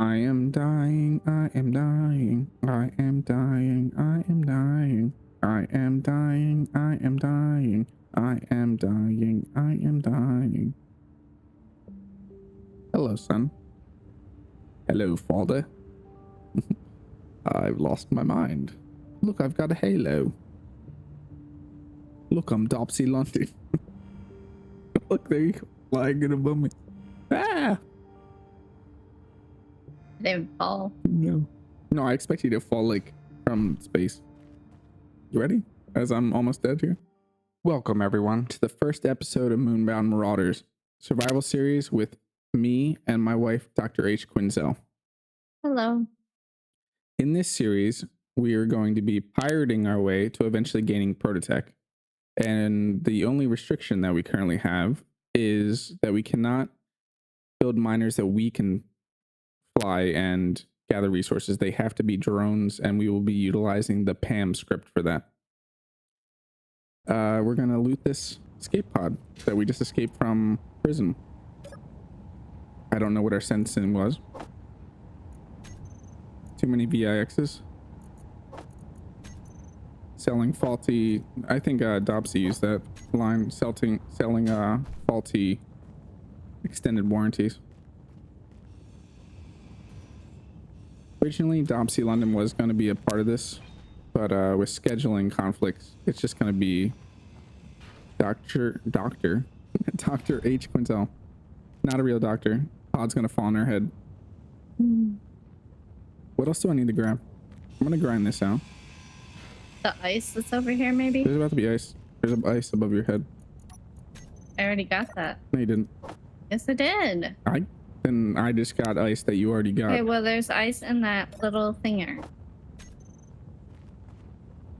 I am dying, I am dying, I am dying, I am dying, I am dying, I am dying, I am dying, I am dying. Hello, son. Hello, father. I've lost my mind. Look, I've got a halo. Look, I'm Dopsy London. Look, there you go, flying in above me. Ah! They would fall. No. No, I expect you to fall, like, from space. You ready? As I'm almost dead here. Welcome, everyone, to the first episode of Moonbound Marauders, survival series with me and my wife, Dr. H. Quinzel. Hello. In this series, we are going to be pirating our way to eventually gaining prototech. And the only restriction that we currently have is that we cannot build miners that we can fly and gather resources. They have to be drones, and we will be utilizing the PAM script for that. We're going to loot this escape pod that we just escaped from prison. I don't know what our sentencing was. Too many VIXs. Selling faulty. I think Dobsy used that line. Selling faulty extended warranties. Originally, Dobsy London was going to be a part of this, but with scheduling conflicts, it's just going to be Dr. H. Quintel. Not a real doctor. Pod's going to fall on her head. What else do I need to grab? I'm going to grind this out. The ice that's over here, maybe? There's about to be ice. There's ice above your head. I already got that. No, you didn't. Yes, I did. Then I just got ice that you already got. Okay, well, there's ice in that little thinger.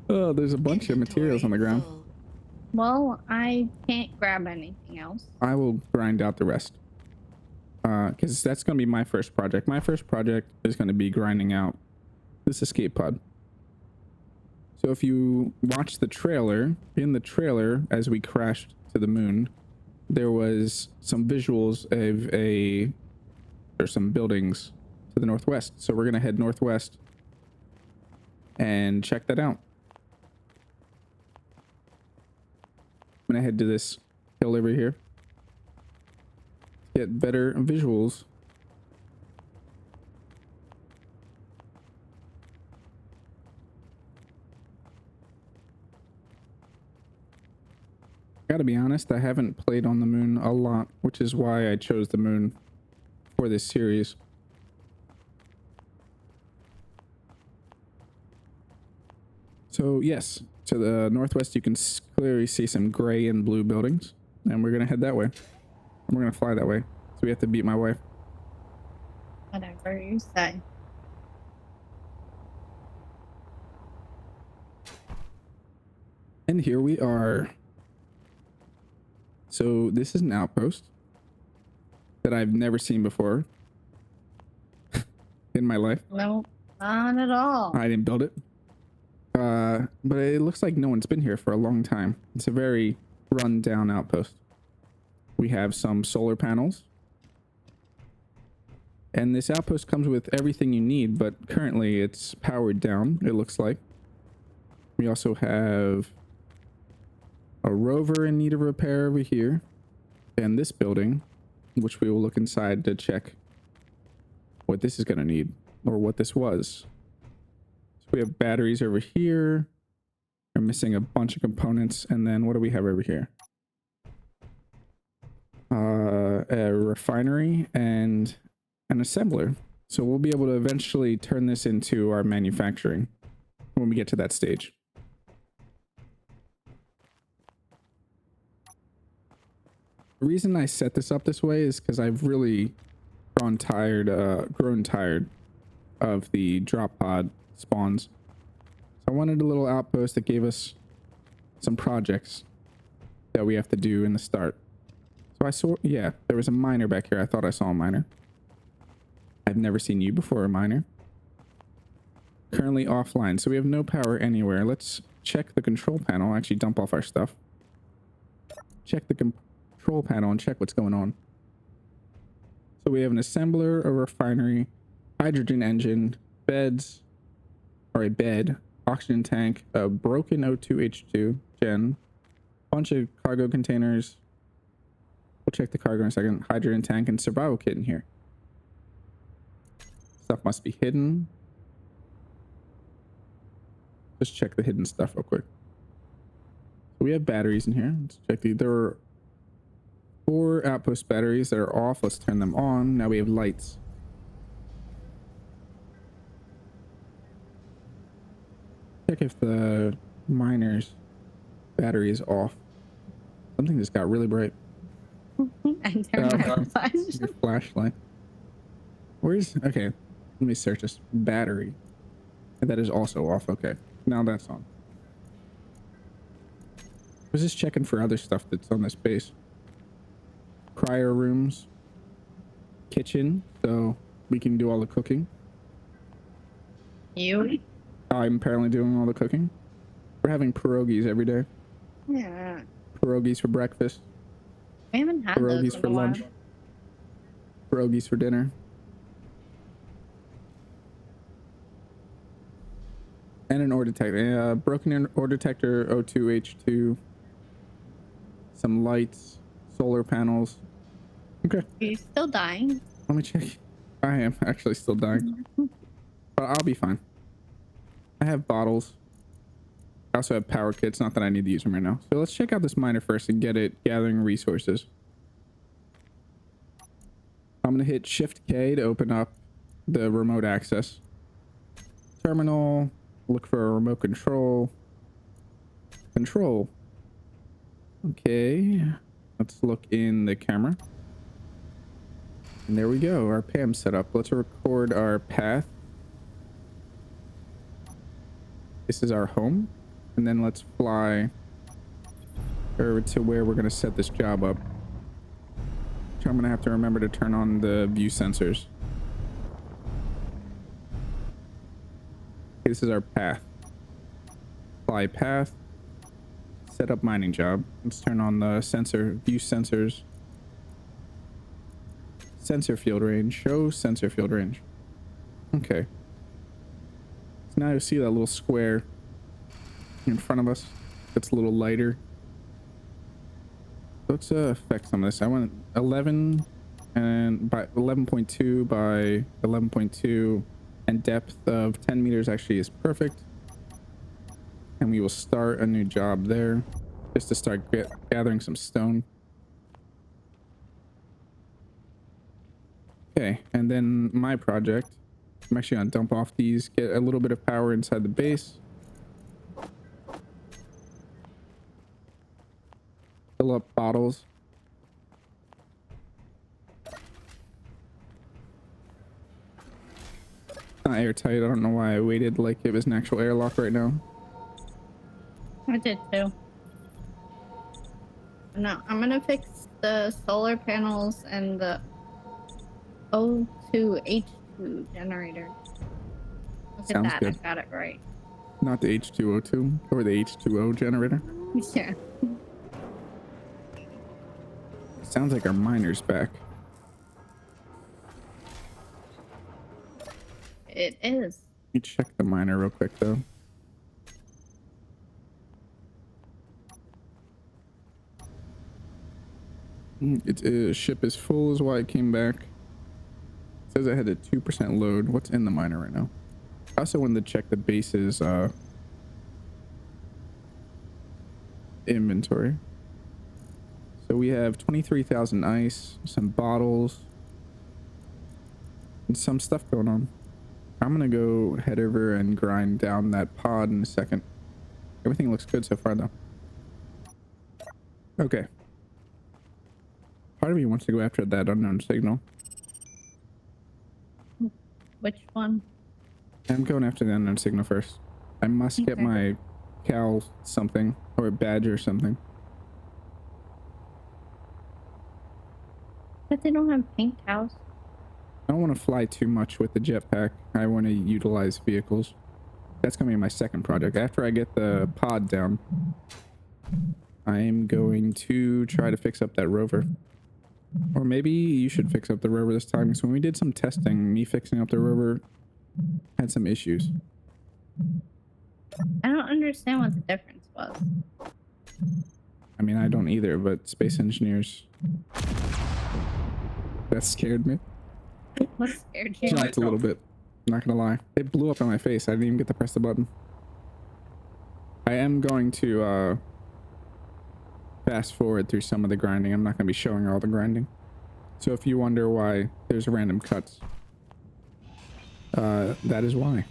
Oh, there's a bunch of materials on the ground. Well, I can't grab anything else. I will grind out the rest. Because that's going to be my first project. My first project is going to be grinding out this escape pod. So if you watch the trailer, in the trailer, as we crashed to the moon, there was some visuals of there's some buildings to the northwest. So we're going to head northwest and check that out. I'm going to head to this hill over here. Get better visuals. Gotta be honest, I haven't played on the moon a lot, which is why I chose the moon for this series. So yes, to the northwest you can clearly see some gray and blue buildings, and we're gonna head that way. And we're gonna fly that way. So we have to beat my wife. Whatever you say. And here we are. So this is an outpost that I've never seen before in my life. No, not at all. I didn't build it. But it looks like no one's been here for a long time. It's a very run down outpost. We have some solar panels. And this outpost comes with everything you need, but currently it's powered down, it looks like. We also have a rover in need of repair over here, and this building, which we will look inside to check what this is going to need, or what this was. So we have batteries over here. We're missing a bunch of components, and then what do we have over here? A refinery and an assembler. So we'll be able to eventually turn this into our manufacturing when we get to that stage. The reason I set this up this way is because I've really grown tired of the drop pod spawns. So I wanted a little outpost that gave us some projects that we have to do in the start. So I saw, yeah, there was a miner back here. I thought I saw a miner. I've never seen you before, a miner. Currently offline, so we have no power anywhere. Let's check the control panel. Actually dump off our stuff. Check the control panel and check what's going on. So we have an assembler, a refinery, hydrogen engine, beds, or a bed, oxygen tank, a broken O2H2 gen, bunch of cargo containers. We'll check the cargo in a second. Hydrogen tank and survival kit in here. Stuff must be hidden. Just check the hidden stuff real quick. So we have batteries in here. Let's check the. There are 4 outpost batteries that are off. Let's turn them on. Now we have lights. Check if the miner's battery is off. Something just got really bright. I turned my flash. Your flashlight. Where's... Okay. Let me search this. Battery. And that is also off. Okay. Now that's on. I was just checking for other stuff that's on this base. Cryo rooms. Kitchen. So we can do all the cooking. You? I'm apparently doing all the cooking. We're having pierogies every day. Yeah. Pierogies for breakfast. We haven't had those Pierogies in for a while. lunch. Pierogies for dinner. And an ore detector. Broken ore detector, O2H2. Some lights. Solar panels. Okay. Are you still dying? Let me check. I am actually still dying. But I'll be fine. I have bottles. I also have power kits. Not that I need to use them right now. So let's check out this miner first and get it gathering resources. I'm going to hit Shift K to open up the remote access. Terminal. Look for a remote control. Control. Okay. Let's look in the camera. And there we go. Our PAM set up. Let's record our path. This is our home. And then let's fly over to where we're going to set this job up. I'm going to have to remember to turn on the view sensors. Okay, this is our path. Fly path. Set up mining job. Let's turn on the sensor, view sensors. Sensor field range. Show sensor field range. Okay. So now you see that little square in front of us. It's a little lighter. Let's affect some of this. I want 11 and by 11.2 by 11.2 and depth of 10 meters actually is perfect. And we will start a new job there just to start gathering some stone. Okay, and then my project, I'm actually gonna dump off these, get a little bit of power inside the base. Fill up bottles. Not airtight. I don't know why I waited like it was an actual airlock right now. I did too. No, I'm gonna fix the solar panels and the O2H2 generator. Look Sounds at that, good. I got it right. Not the H2O2 or the H2O generator. Yeah. Sounds like our miner's back. It is. Let me check the miner real quick though. Its ship is full is why it came back. It says I had a 2% load. What's in the miner right now? I also wanted to check the base's inventory. So we have 23,000 ice, some bottles, and some stuff going on. I'm gonna go head over and grind down that pod in a second. Everything looks good so far though. Okay. Part of me wants to go after that unknown signal. Which one? I'm going after the unknown signal first. I must get my cow something or a badge or something. But they don't have pink cows. I don't want to fly too much with the jetpack. I want to utilize vehicles. That's going to be my second project. After I get the pod down, I am going to try to fix up that rover. Or maybe you should fix up the rover this time, because when we did some testing, me fixing up the rover had some issues. I don't understand what the difference was. I mean, I don't either, but space engineers... That scared me. What scared you? Jumped a little bit. I'm not gonna lie. It blew up in my face. I didn't even get to press the button. I am going to fast forward through some of the grinding. I'm not going to be showing all the grinding. So if you wonder why there's random cuts, that is why.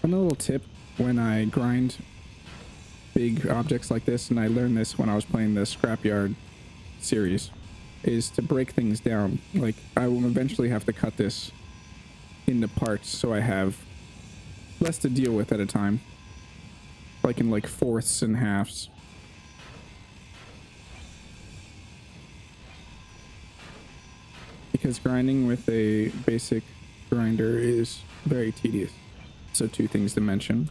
And a little tip when I grind big objects like this, and I learned this when I was playing the Scrapyard series, is to break things down. Like, I will eventually have to cut this into parts so I have less to deal with at a time, like in like fourths and halves. Because grinding with a basic grinder is very tedious. So two things to mention.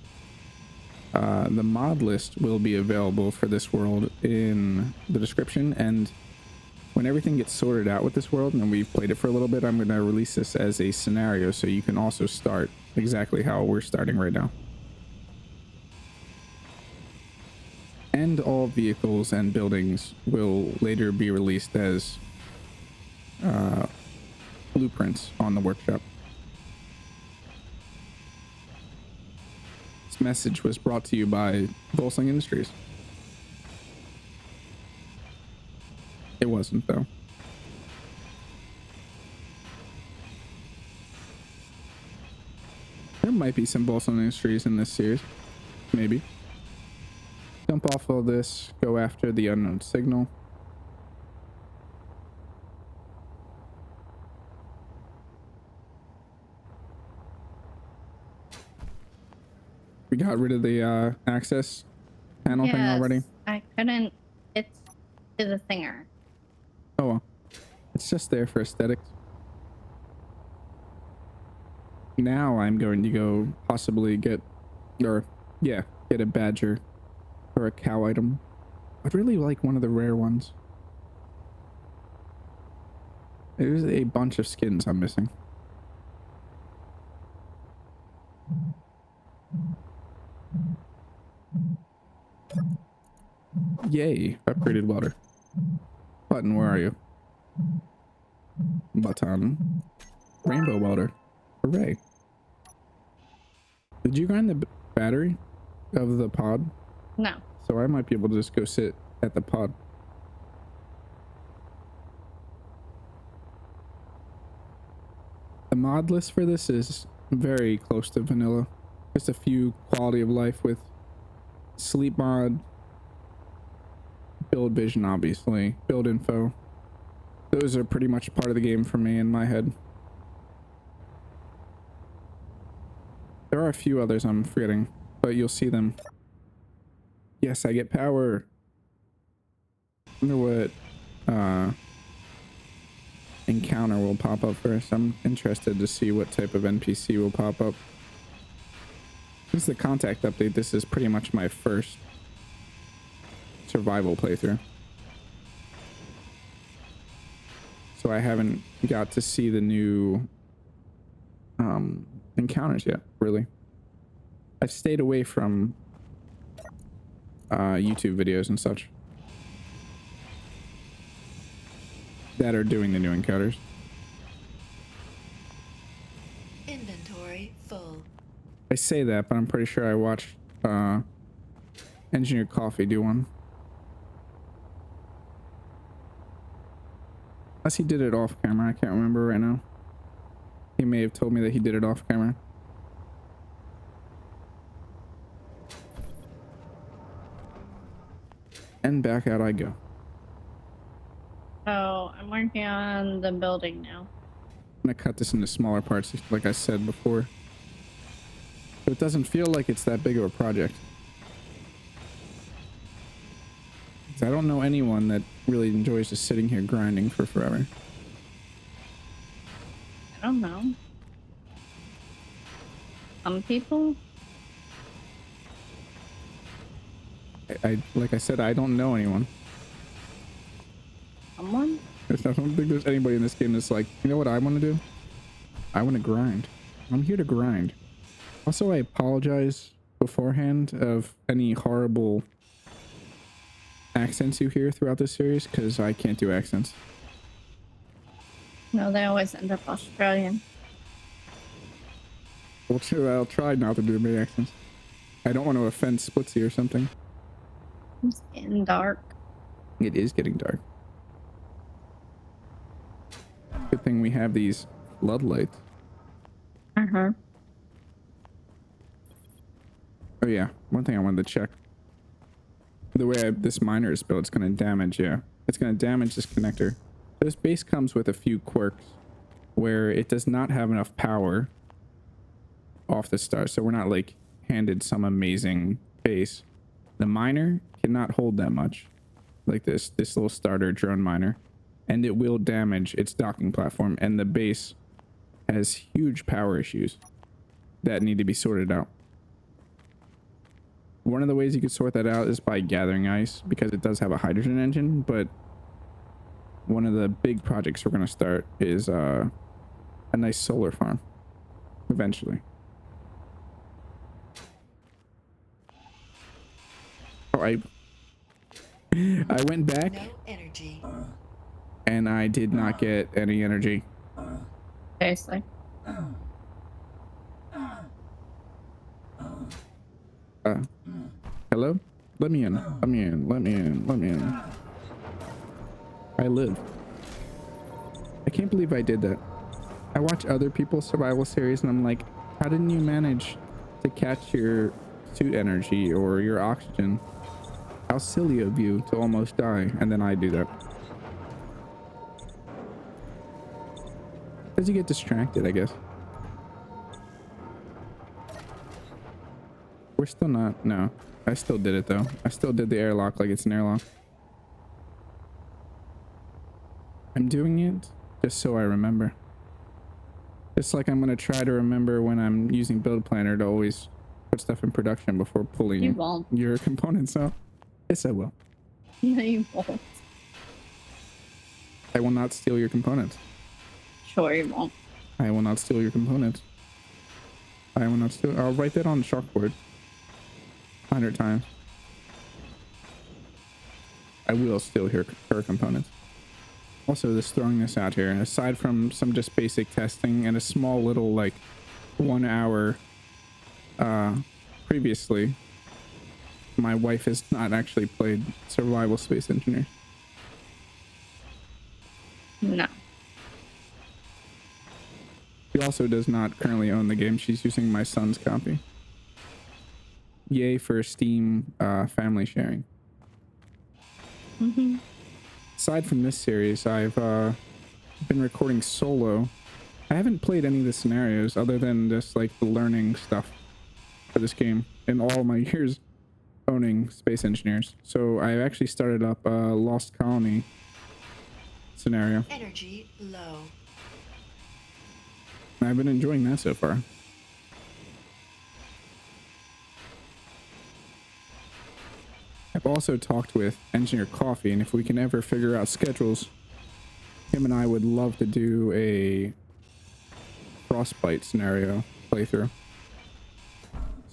The mod list will be available for this world in the description, and when everything gets sorted out with this world and we've played it for a little bit, I'm going to release this as a scenario so you can also start exactly how we're starting right now. And all vehicles and buildings will later be released as blueprints on the workshop. This message was brought to you by Volsling Industries. It wasn't, though. There might be some Volsling Industries in this series. Maybe. Dump off all this, go after the unknown signal. We got rid of the access panel thing already. I couldn't. It's to the thinger. Oh well. It's just there for aesthetics. Now I'm going to go possibly get a badger or a cow item. I'd really like one of the rare ones. There's a bunch of skins I'm missing. Yay, upgraded welder. Button, where are you? Button. Rainbow welder. Hooray. Did you grind the battery of the pod? No. So I might be able to just go sit at the pod. The mod list for this is very close to vanilla. Just a few quality of life with sleep mod, build vision, obviously, build info. Those are pretty much part of the game for me in my head. There are a few others I'm forgetting, but you'll see them. Yes, I get power. I wonder what encounter will pop up first. I'm interested to see what type of NPC will pop up. This is the contact update. This is pretty much my first survival playthrough. So I haven't got to see the new encounters yet, really. I've stayed away from YouTube videos and such that are doing the new encounters. Inventory full. I say that, but I'm pretty sure I watched Engineer Coffee do one. Unless he did it off camera, I can't remember right now. He may have told me that he did it off camera. And back out I go. Oh, I'm working on the building now. I'm gonna cut this into smaller parts, like I said before. So it doesn't feel like it's that big of a project. 'Cause I don't know anyone that really enjoys just sitting here grinding for forever. I don't know. Some people. I like I said, I don't know anyone. Someone? I don't think there's anybody in this game that's like, you know what I want to do? I want to grind. I'm here to grind. Also, I apologize beforehand of any horrible accents you hear throughout this series, because I can't do accents. No, they always end up Australian. Well, sure, I'll try not to do many accents. I don't want to offend Splitsy or something. It's getting dark. It is getting dark. Good thing we have these floodlights. Uh-huh. Oh yeah, one thing I wanted to check. The way this miner is built, it's going to damage, yeah. It's going to damage this connector. This base comes with a few quirks where it does not have enough power off the start. So we're not like handed some amazing base. The miner cannot hold that much. Like this little starter drone miner. And it will damage its docking platform. And the base has huge power issues that need to be sorted out. One of the ways you could sort that out is by gathering ice, because it does have a hydrogen engine, but one of the big projects we're going to start is a nice solar farm eventually. Oh, I went back No energy. and I did not get any energy. Seriously. Hello? Let me in. Let me in. Let me in. Let me in. I live. I can't believe I did that. I watch other people's survival series and I'm like, how didn't you manage to catch your suit energy or your oxygen? How silly of you to almost die. And then I do that. Because you get distracted, I guess. We're still not. No. I still did it though. I still did the airlock like it's an airlock. I'm doing it just so I remember. It's like I'm going to try to remember when I'm using Build Planner to always put stuff in production before You pulling won't. your components out. Yes, I will. No, you won't. I will not steal your components. Sure you won't. I will not steal your components. I will not steal. I'll write that on the chalkboard 100 times. I will steal her components. Also, just throwing this out here, aside from some just basic testing and a small little like 1 hour previously, my wife has not actually played Survival Space Engineer. No. She also does not currently own the game. She's using my son's copy. Yay for Steam family sharing. Mm-hmm. Aside from this series, I've been recording solo. I haven't played any of the scenarios other than just like the learning stuff for this game in all my years owning Space Engineers. So I actually started up a Lost Colony scenario. Energy low. I've been enjoying that so far. I've also talked with Engineer Coffee, and if we can ever figure out schedules, him and I would love to do a Frostbite scenario playthrough.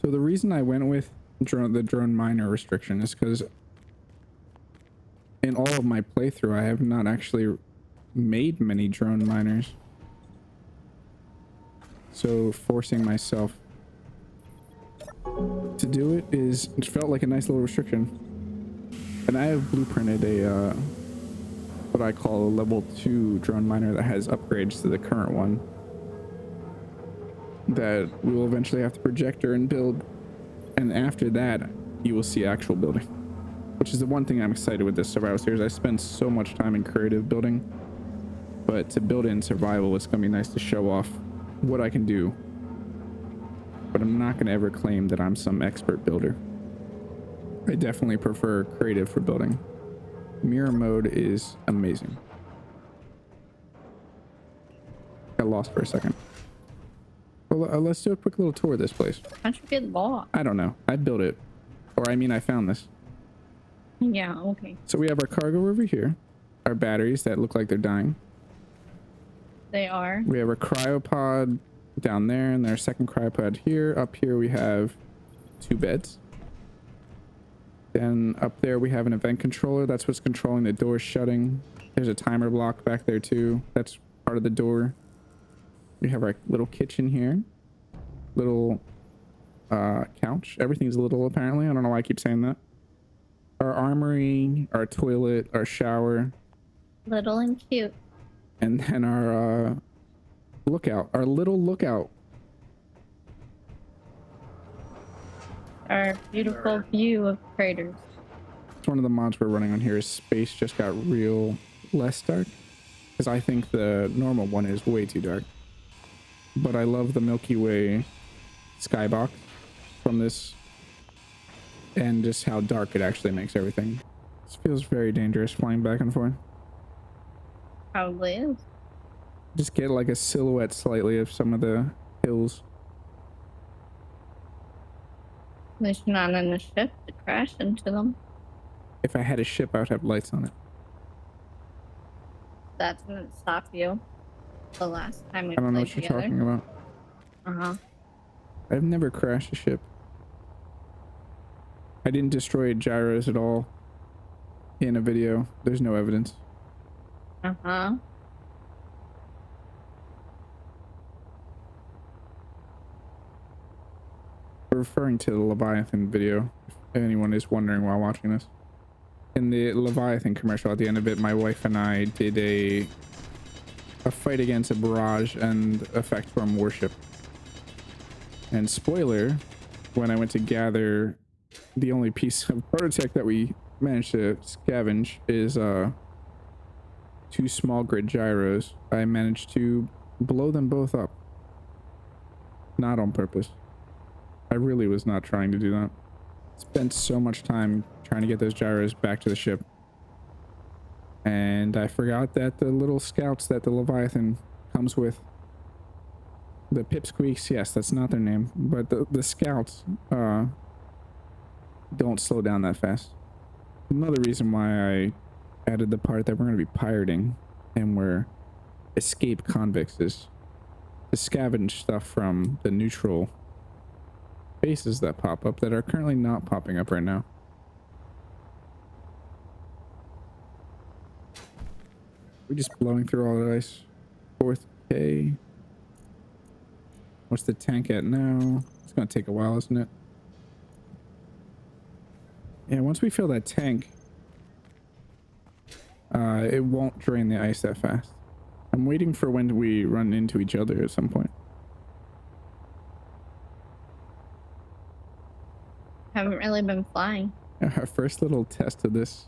So the reason I went with the drone miner restriction is because in all of my playthrough, I have not actually made many drone miners. So forcing myself to do it it felt like a nice little restriction. And I have blueprinted a what I call a level 2 drone miner that has upgrades to the current one that we will eventually have to projector and build. And after that, you will see actual building, which is the one thing I'm excited with this survival series. I spend so much time in creative building, but to build it in survival, it's gonna be nice to show off what I can do. But I'm not gonna ever claim that I'm some expert builder. I definitely prefer creative for building. Mirror mode is amazing. Got lost for a second. Well, let's do a quick little tour of this place. How'd you get lost? I don't know. I built it. Or I mean, I found this. Yeah, okay. So we have our cargo over here, our batteries that look like they're dying. They are. We have our cryopod down there, and our second cryopod here. Up here we have 2 beds. Then up there we have an event controller. That's what's controlling the door shutting. There's a timer block back there too. That's part of the door. We have our little kitchen here. Little couch. Everything's little apparently. I don't know why I keep saying that. Our armory, our toilet, our shower. Little and cute. And then our lookout. Our little lookout. Our beautiful view of craters. It's one of the mods we're running on here. Is space just got real less dark? Because I think the normal one is way too dark. But I love the Milky Way skybox from this, and just how dark it actually makes everything. This feels very dangerous flying back and forth. Probably is. Just get like a silhouette slightly of some of the hills. At least you're not in a ship to crash into them. If I had a ship, I would have lights on it. That didn't stop you. The last time we I don't know played what you're together. talking about. Uh-huh. I've never crashed a ship. I didn't destroy gyros at all in a video. There's no evidence. Uh-huh. We're referring to the Leviathan video, if anyone is wondering while watching this. In the Leviathan commercial, at the end of it, my wife and I did a fight against a barrage and effect from warship. And spoiler, when I went to gather, the only piece of prototech that we managed to scavenge is 2 small grid gyros. I managed to blow them both up. Not on purpose. I really was not trying to do that. Spent so much time trying to get those gyros back to the ship. And I forgot that the little scouts that the Leviathan comes with, the pipsqueaks, yes, that's not their name, but the scouts don't slow down that fast. Another reason why I added the part that we're going to be pirating and we're escape convicts is to scavenge stuff from the neutral bases that pop up that are currently not popping up right now. We're just blowing through all the ice. 4th K. What's the tank at now? It's gonna take a while, isn't it? Yeah, once we fill that tank, it won't drain the ice that fast. I'm waiting for when we run into each other at some point. Haven't really been flying. Our first little test of this,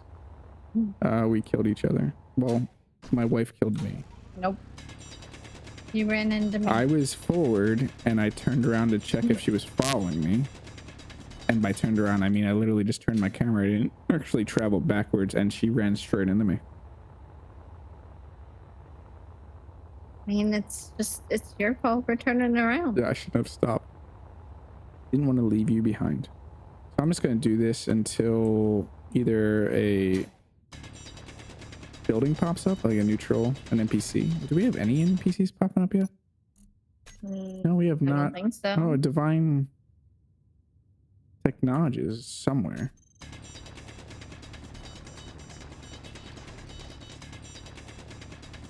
we killed each other. Well, my wife killed me. Nope. You ran into me. I was forward and I turned around to check if she was following me. And by turned around, I mean I literally just turned my camera. I didn't actually travel backwards, and she ran straight into me. I mean, it's your fault for turning around. Yeah, I should have stopped. Didn't want to leave you behind. So I'm just going to do this until either a building pops up, like a neutral, an NPC. Do we have any NPCs popping up yet? No, we have I not. don't think so. Oh, divine technology is somewhere.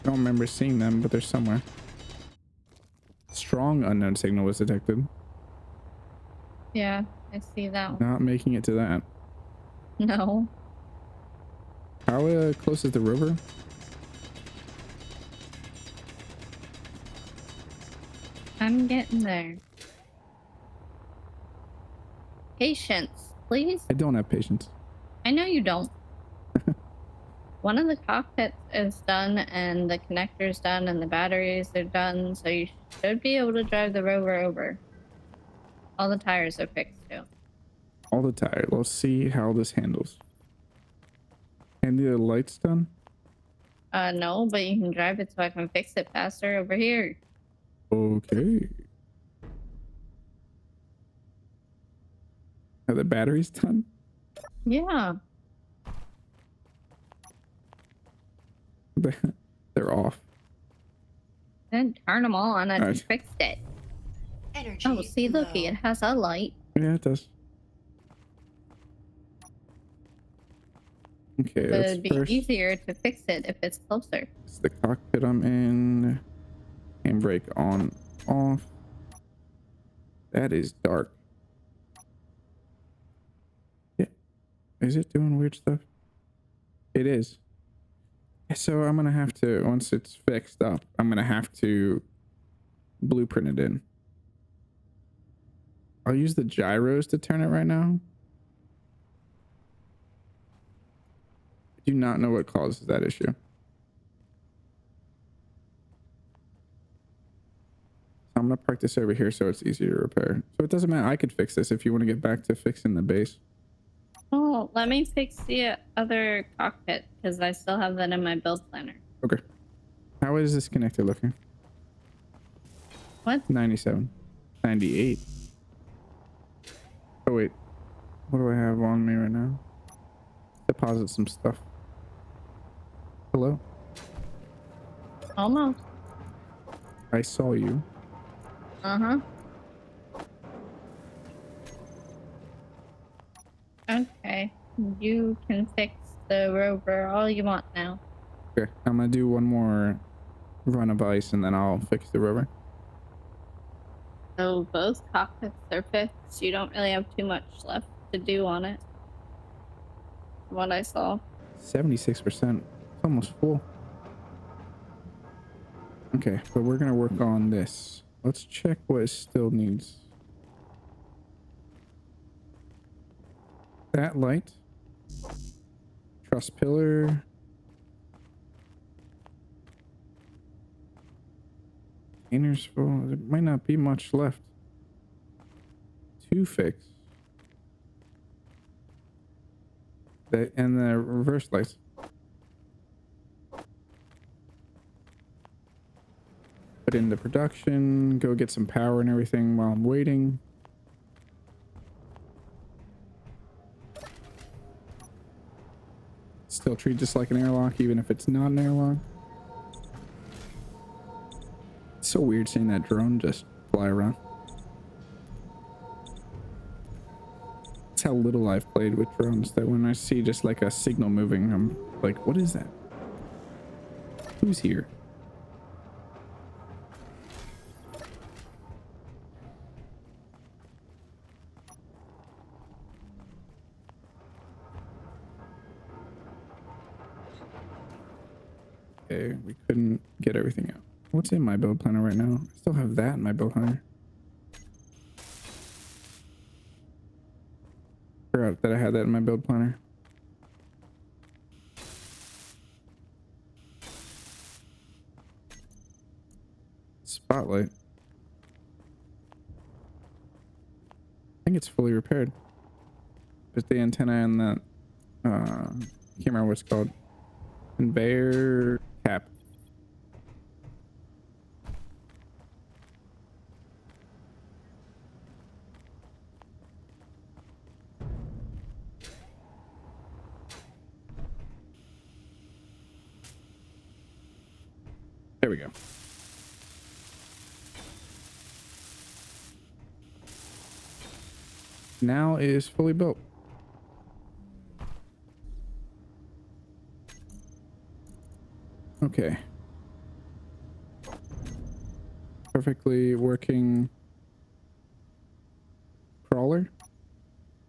I don't remember seeing them, but they're somewhere. Strong unknown signal was detected. Yeah, I see that one. Not making it to that. No. How close is the rover? I'm getting there. Patience, please. I don't have patience. I know you don't. One of the cockpits is done, and the connector's done, and the batteries are done, so you should be able to drive the rover over. All the tires are fixed too. All the tire. Let's see how this handles. And the lights done? No, but you can drive it so I can fix it faster over here. Okay. Are the batteries done? Yeah. They're off. And turn them all on and Alright. fixed it. Energy Oh, see, low. looky, it has a light. Yeah, it does. Okay, But let's it'd be first. easier to fix it if it's closer. It's the cockpit I'm in. Handbrake on, off. That is dark. Yeah. Is it doing weird stuff? It is. So I'm going to have to, once it's fixed up, I'm going to have to blueprint it in. I'll use the gyros to turn it right now. I do not know what causes that issue. I'm going to park this over here so it's easier to repair. So it doesn't matter. I could fix this if you want to get back to fixing the base. Oh, let me fix the other cockpit because I still have that in my build planner. Okay. How is this connector looking? What? 97. 98. Oh, wait. What do I have on me right now? Deposit some stuff. Hello? Almost. I saw you. Uh-huh. Okay. You can fix the rover all you want now. Okay. I'm going to do one more run of ice and then I'll fix the rover. So both cockpits are fixed. You don't really have too much left to do on it. What I saw. 76%. It's almost full. Okay, but we're going to work on this. Let's check what it still needs. That light. Truss pillar. Inner's full. There might not be much left. 2 fix. That and the reverse lights. Put into production. Go get some power and everything while I'm waiting. Still treat this like an airlock, even if it's not an airlock. It's so weird seeing that drone just fly around. That's how little I've played with drones, that when I see just like a signal moving, I'm like, what is that? Who's here? Okay, we couldn't get everything out. What's in my build planner right now? I still have that in my build planner. Forgot that I had that in my build planner. Spotlight. I think it's fully repaired. Just the antenna and the I can't remember what it's called. Conveyor cap. There we go. Now is fully built. Okay. Perfectly working crawler.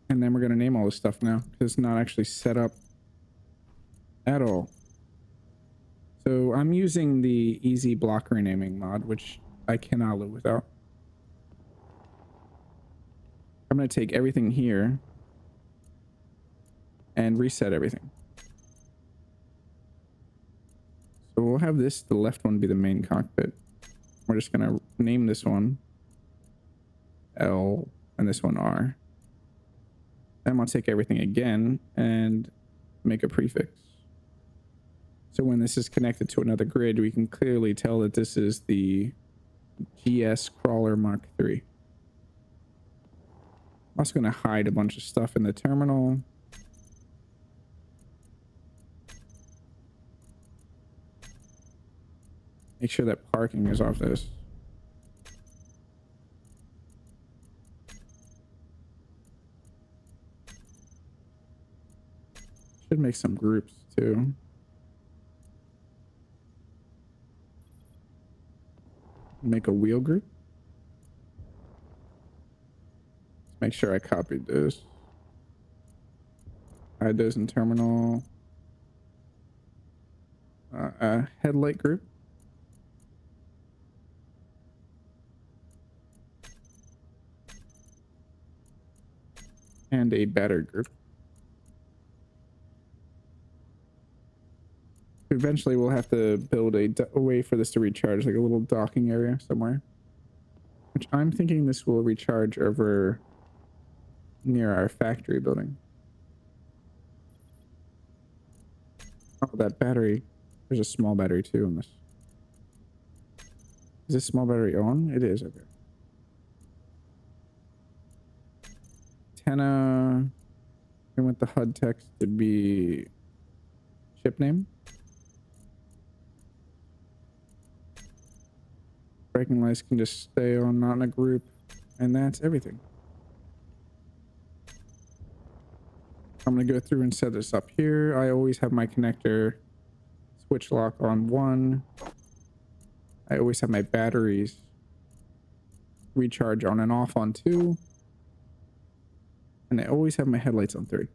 And then we're going to name all this stuff now because it's not actually set up at all. So I'm using the easy block renaming mod, which I cannot live without. I'm going to take everything here and reset everything. So we'll have this, the left one, be the main cockpit. We're just going to name this one L and this one R. Then I'm going to take everything again and make a prefix. So when this is connected to another grid, we can clearly tell that this is the GS Crawler Mark III. I'm also going to hide a bunch of stuff in the terminal. Make sure that parking is off this. Should make some groups too. Make a wheel group. Let's make sure I copied this. Add those in terminal. Headlight group. And a battery group. Eventually we'll have to build a way for this to recharge, like a little docking area somewhere. Which I'm thinking this will recharge over near our factory building. Oh, that battery. There's a small battery too in this. Is this small battery on? It is, okay. Antenna. We want the HUD text to be ship name. Braking lights can just stay on, not in a group. And that's everything. I'm going to go through and set this up here. I always have my connector switch lock on 1. I always have my batteries recharge on and off on 2. And I always have my headlights on 3. If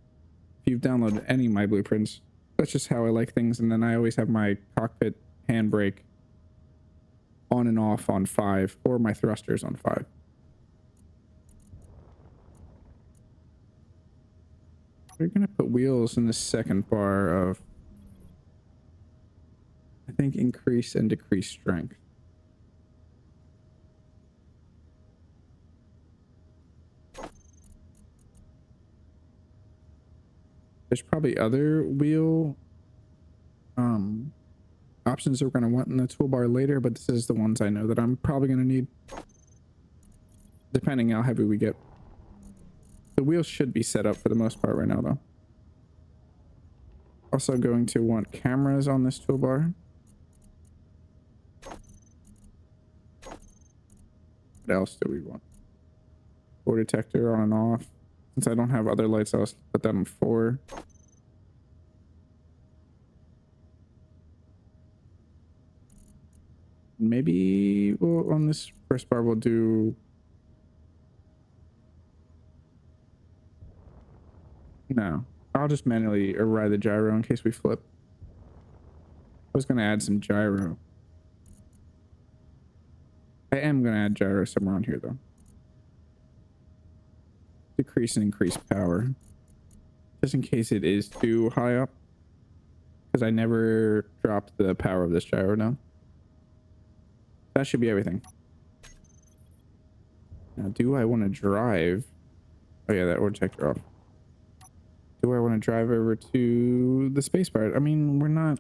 you've downloaded any of my blueprints, that's just how I like things. And then I always have my cockpit handbrake on and off on 5, or my thrusters on 5. We're going to put wheels in the second bar of, I think, increase and decrease strength. There's probably other wheel options that we're going to want in the toolbar later, but this is the ones I know that I'm probably going to need, depending how heavy we get. The wheels should be set up for the most part right now, though. Also going to want cameras on this toolbar. What else do we want? Door detector on and off. Since I don't have other lights, I'll put that on 4. Maybe on this first bar we'll do... No, I'll just manually ride the gyro in case we flip. I was going to add some gyro. I am going to add gyro somewhere on here, though. Decrease and increase power. Just in case it is too high up. Because I never dropped the power of this gyro now. That should be everything. Now, do I want to drive? Oh yeah, that ore detector off. Do I want to drive over to the space bar? I mean, we're not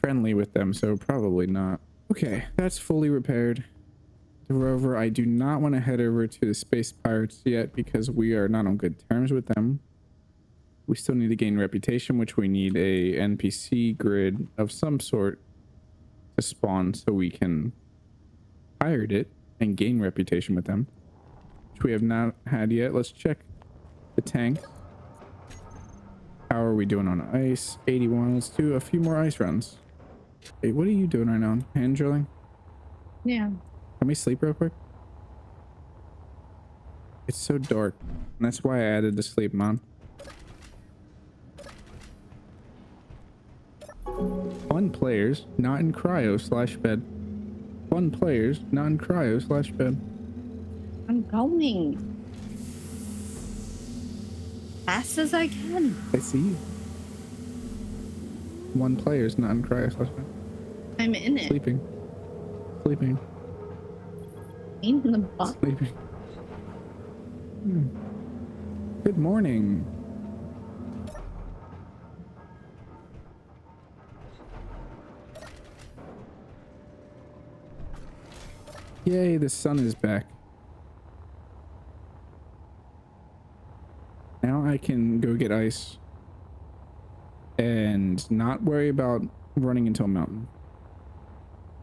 friendly with them, so probably not. Okay, that's fully repaired. The rover, I do not want to head over to the space pirates yet because we are not on good terms with them. We still need to gain reputation, which we need a NPC grid of some sort to spawn so we can pirate it and gain reputation with them, which we have not had yet. Let's check the tank. How are we doing on ice? 81. Let's do a few more ice runs. Hey, what are you doing right now? Hand drilling? Yeah. Can we sleep real quick? It's so dark. And that's why I added the sleep mod. Fun players, not in cryo/bed. Fun players, not in cryo/bed. I'm going. Fast as I can. I see you. One player's not in cryo/bed. I'm in it. Sleeping. Sleeping. In the butt. Sleeping. Good morning. Yay, the sun is back. Now I can go get ice and not worry about running into a mountain.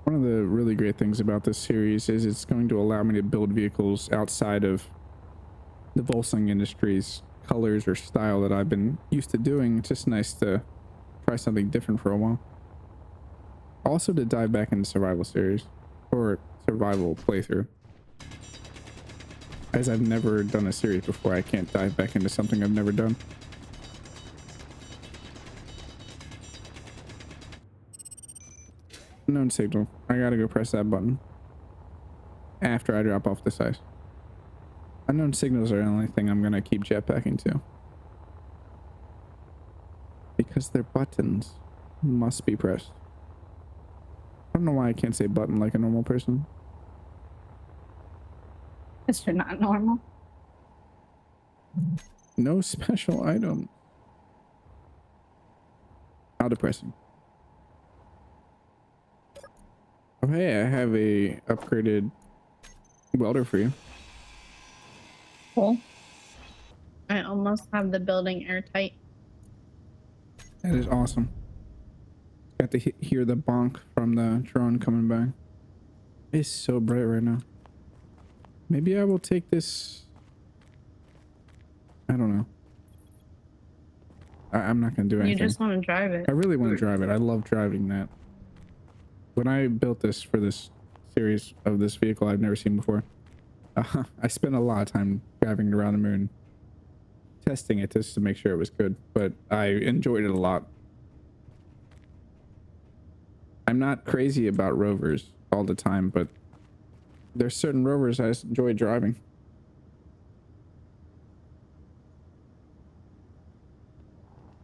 One of the really great things about this series is it's going to allow me to build vehicles outside of the Volsung Industries colors or style that I've been used to doing. It's just nice to try something different for a while. Also to dive back into survival series or survival playthrough. As I've never done a series before, I can't dive back into something I've never done. Unknown signal. I gotta go press that button after I drop off this ice. Unknown signals are the only thing I'm gonna keep jetpacking to. Because they're buttons. Must be pressed. I don't know why I can't say button like a normal person. Because you're not normal. No special item. How depressing. Oh hey, I have a upgraded welder for you. Cool. I almost have the building airtight. That is awesome. Got to hear the bonk from the drone coming by. It's so bright right now. Maybe I will take this. I don't know. I'm not gonna do anything. You just want to drive it. I really want to drive it. I love driving that. When I built this for this series of this vehicle I've never seen before, I spent a lot of time driving around the moon, testing it just to make sure it was good, but I enjoyed it a lot. I'm not crazy about rovers all the time, but there's certain rovers I just enjoy driving.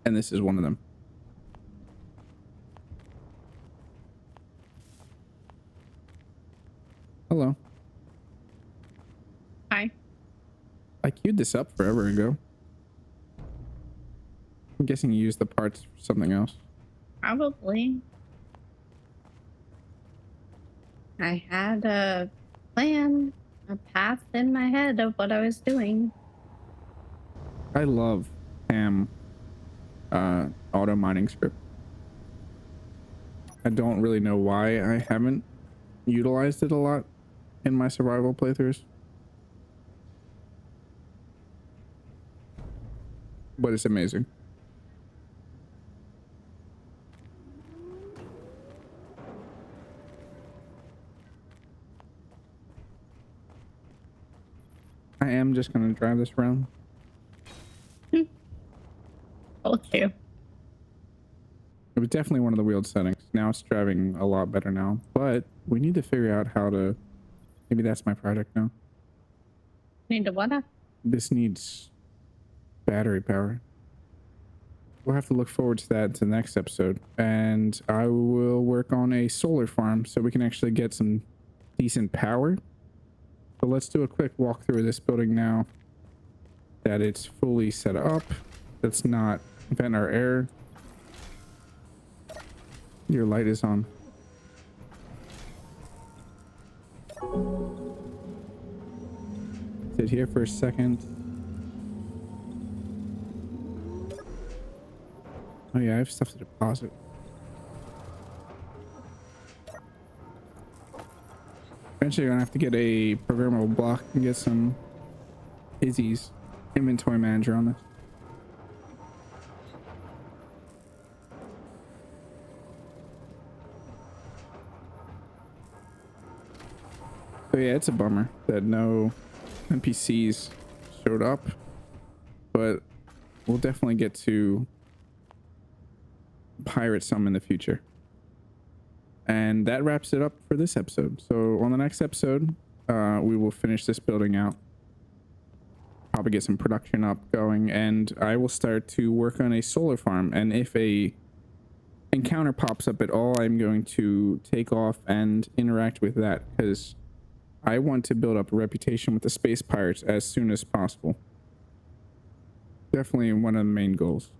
And this is one of them. Hello. Hi. I queued this up forever ago. I'm guessing you used the parts for something else. Probably. I had a plan, a path in my head of what I was doing. I love Ham auto mining script. I don't really know why I haven't utilized it a lot in my survival playthroughs. But it's amazing. I am just going to drive this around. Told you. It was definitely one of the wheeled settings. Now it's driving a lot better now, but we need to figure out how to... Maybe that's my project now. Need to what? This needs battery power. We'll have to look forward to that to the next episode. And I will work on a solar farm so we can actually get some decent power. So let's do a quick walkthrough of this building now that it's fully set up. Let's not vent our air. Your light is on. Sit here for a second. Oh yeah, I have stuff to deposit. Eventually I'm gonna have to get a programmable block and get some Izzy's inventory manager on this. So yeah, it's a bummer that no NPCs showed up, but we'll definitely get to pirate some in the future. And that wraps it up for this episode. So on the next episode, we will finish this building out, probably get some production up going, and I will start to work on a solar farm. And if a encounter pops up at all, I'm going to take off and interact with that, because I want to build up a reputation with the space pirates as soon as possible. Definitely one of the main goals.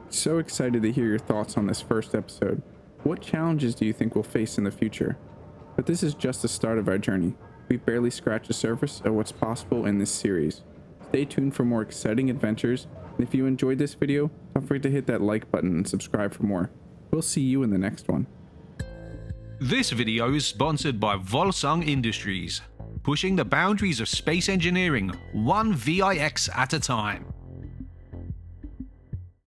So excited to hear your thoughts on this first episode. What challenges do you think we'll face in the future? But this is just the start of our journey. We've barely scratched the surface of what's possible in this series. Stay tuned for more exciting adventures, and if you enjoyed this video, don't forget to hit that like button and subscribe for more. We'll see you in the next one. This video is sponsored by Volsung Industries, pushing the boundaries of space engineering one VIX at a time.